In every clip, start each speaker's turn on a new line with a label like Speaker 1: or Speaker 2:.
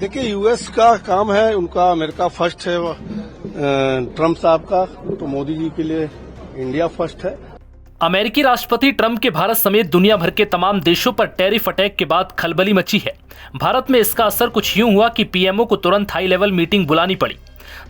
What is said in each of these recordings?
Speaker 1: देखिए, यूएस का काम है, उनका अमेरिका फर्स्ट है, ट्रम्प साहब का, तो मोदी जी के लिए इंडिया फर्स्ट है।
Speaker 2: अमेरिकी राष्ट्रपति ट्रंप के भारत समेत दुनिया भर के तमाम देशों पर टैरिफ अटैक के बाद खलबली मची है। भारत में इसका असर कुछ यूं हुआ कि पीएमओ को तुरंत हाई लेवल मीटिंग बुलानी पड़ी।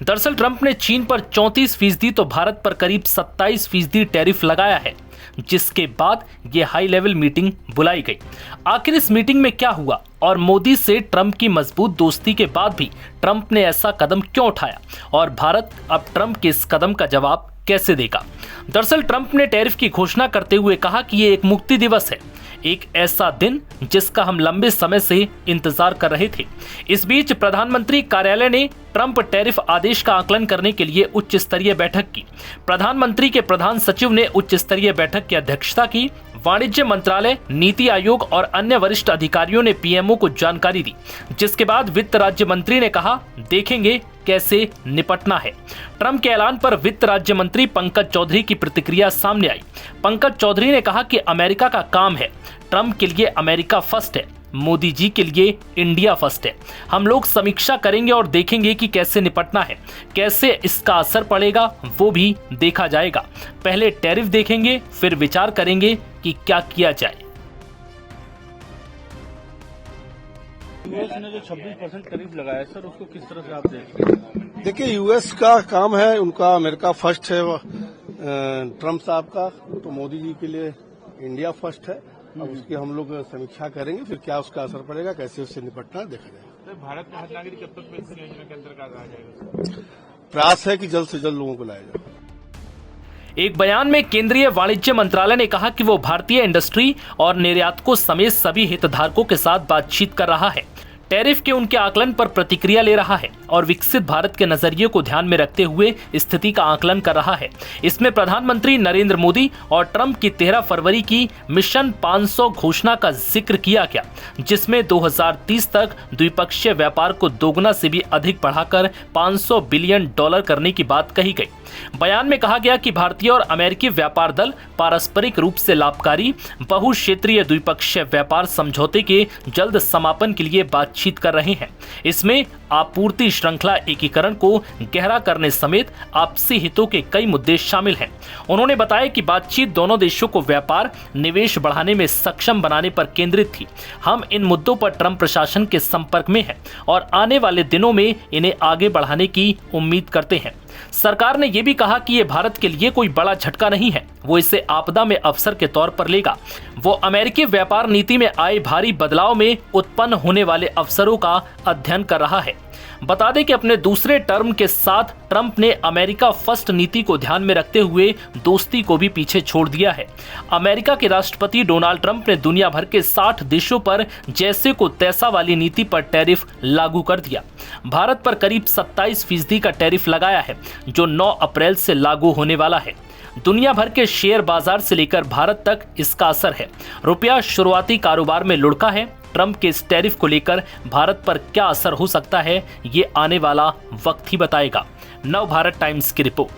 Speaker 2: दरअसल ट्रंप ने चीन पर 34% तो भारत पर करीब 27% टैरिफ लगाया है, जिसके बाद ये हाई लेवल मीटिंग बुलाई गई। आखिर इस मीटिंग में क्या हुआ और मोदी से ट्रंप की मजबूत दोस्ती के बाद भी ट्रंप ने ऐसा कदम क्यों उठाया और भारत अब ट्रंप के इस कदम का जवाब कैसे देगा? दरअसल ट्रंप ने टैरिफ की घोषणा करते हुए कहा कि ये एक मुक्ति दिवस है, एक ऐसा दिन जिसका हम लंबे समय से इंतजार कर रहे थे। इस बीच प्रधानमंत्री कार्यालय ने ट्रंप टैरिफ आदेश का आकलन करने के लिए उच्च स्तरीय बैठक की। प्रधानमंत्री के प्रधान सचिव ने उच्च स्तरीय बैठक की अध्यक्षता की। वाणिज्य मंत्रालय, नीति आयोग और अन्य वरिष्ठ अधिकारियों ने पीएमओ को जानकारी दी, जिसके बाद वित्त राज्य मंत्री ने कहा, देखेंगे कैसे निपटना है। ट्रंप के ऐलान पर वित्त राज्य मंत्री पंकज चौधरी की प्रतिक्रिया सामने आई। पंकज चौधरी ने कहा कि अमेरिका का काम है, ट्रंप के लिए अमेरिका फर्स्ट है, मोदी जी के लिए इंडिया फर्स्ट है। हम लोग समीक्षा करेंगे और देखेंगे कि कैसे निपटना है, कैसे इसका असर पड़ेगा वो भी देखा जाएगा। पहले टैरिफ देखेंगे, फिर विचार करेंगे कि क्या किया जाए।
Speaker 3: यूएस ने जो 26% टैरिफ लगाया सर, उसको किस तरह से आप देखते हैं?
Speaker 1: देखिए, यूएस का काम है, उनका अमेरिका फर्स्ट है, ट्रम्प साहब का, तो मोदी जी के लिए इंडिया फर्स्ट है। अब उसकी हम लोग समीक्षा करेंगे, फिर क्या उसका असर पड़ेगा, कैसे उससे निपटना देखा जाएगा।
Speaker 3: तो भारत में हर नागरिक कब तक पेंशन योजना के अंतर्गत आ जाएगा?
Speaker 1: प्रयास है कि जल्द से जल्द लोगों को लाया जाए।
Speaker 2: एक बयान में केंद्रीय वाणिज्य मंत्रालय ने कहा कि वो भारतीय इंडस्ट्री और निर्यातकों समेत सभी हितधारकों के साथ बातचीत कर रहा है, टैरिफ के उनके आकलन पर प्रतिक्रिया ले रहा है और विकसित भारत के नजरिए को ध्यान में रखते हुए स्थिति का आकलन कर रहा है। इसमें प्रधानमंत्री नरेंद्र मोदी और ट्रंप की 13 फरवरी की मिशन 500 घोषणा का जिक्र किया गया, जिसमें 2030 तक द्विपक्षीय व्यापार को दोगुना से भी अधिक बढ़ाकर $500 बिलियन करने की बात कही गई। बयान में कहा गया कि भारतीय और अमेरिकी व्यापार दल पारस्परिक रूप से लाभकारी बहुक्षेत्रीय द्विपक्षीय व्यापार समझौते के जल्द समापन के लिए बातचीत कर रहे हैं। इसमें आपूर्ति श्रृंखला एकीकरण को गहरा करने समेत आपसी हितों के कई मुद्दे शामिल हैं। उन्होंने बताया कि बातचीत दोनों देशों को व्यापार निवेश बढ़ाने में सक्षम बनाने पर केंद्रित थी। हम इन मुद्दों पर ट्रंप प्रशासन के संपर्क में हैं और आने वाले दिनों में इन्हें आगे बढ़ाने की उम्मीद करते हैं। सरकार ने यह भी कहा कि यह भारत के लिए कोई बड़ा झटका नहीं है, वो इसे आपदा में अवसर के तौर पर लेगा। वो अमेरिकी व्यापार नीति में आए भारी बदलाव में उत्पन्न होने वाले अवसरों का अध्ययन कर रहा है। बता दें कि अपने दूसरे टर्म के साथ ट्रंप ने अमेरिका फर्स्ट नीति को ध्यान में रखते हुए दोस्ती को भी पीछे छोड़ दिया है। अमेरिका के राष्ट्रपति डोनाल्ड ट्रंप ने दुनिया भर के 60 देशों पर जैसे को तैसा वाली नीति पर टैरिफ लागू कर दिया। भारत पर करीब 27% का टैरिफ लगाया है, जो 9 अप्रैल से लागू होने वाला है। दुनिया भर के शेयर बाजार से लेकर भारत तक इसका असर है। रुपया शुरुआती कारोबार में लुढ़का है। ट्रंप के इस टैरिफ को लेकर भारत पर क्या असर हो सकता है, ये आने वाला वक्त ही बताएगा। नव भारत टाइम्स की रिपोर्ट।